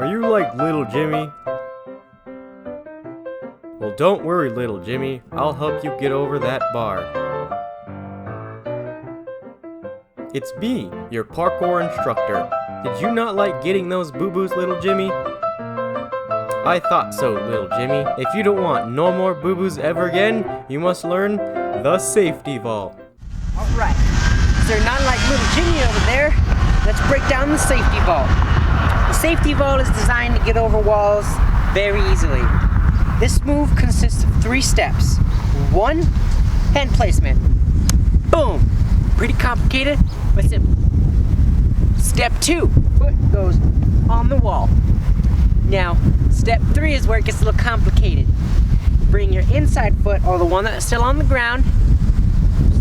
Are you like little Jimmy? Well, don't worry, little Jimmy. I'll help you get over that bar. It's me, your parkour instructor. Did you not like getting those boo-boos, little Jimmy? I thought so, little Jimmy. If you don't want no more boo-boos ever again, you must learn the safety vault. Alright, so they're not like little Jimmy over there. Let's break down the safety vault. The safety vault is designed to get over walls very easily. This move consists of 3 steps. 1, hand placement. Boom! Pretty complicated, but simple. Step 2, foot goes on the wall. Now, step 3 is where it gets a little complicated. Bring your inside foot, or the one that's still on the ground,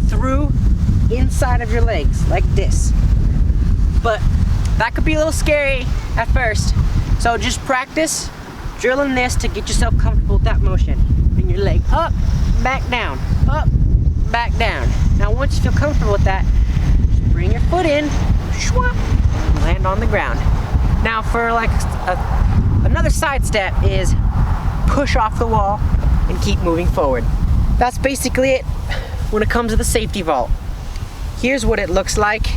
through inside of your legs, like this. But that could be a little scary at first. So just practice drilling this to get yourself comfortable with that motion. Bring your leg up, back down, up, back down. Now once you feel comfortable with that, just bring your foot in, schwap, land on the ground. Now for like another side step is push off the wall and keep moving forward. That's basically it when it comes to the safety vault. Here's what it looks like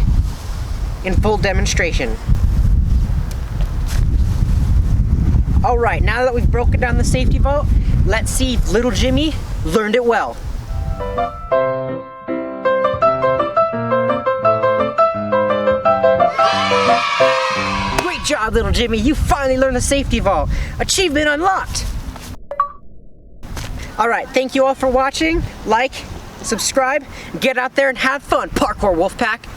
in full demonstration. Alright, now that we've broken down the safety vault, let's see if little Jimmy learned it well. Great job, little Jimmy. You finally learned the safety vault. Achievement unlocked. Alright, thank you all for watching. Like, subscribe, get out there and have fun. Parkour Wolfpack.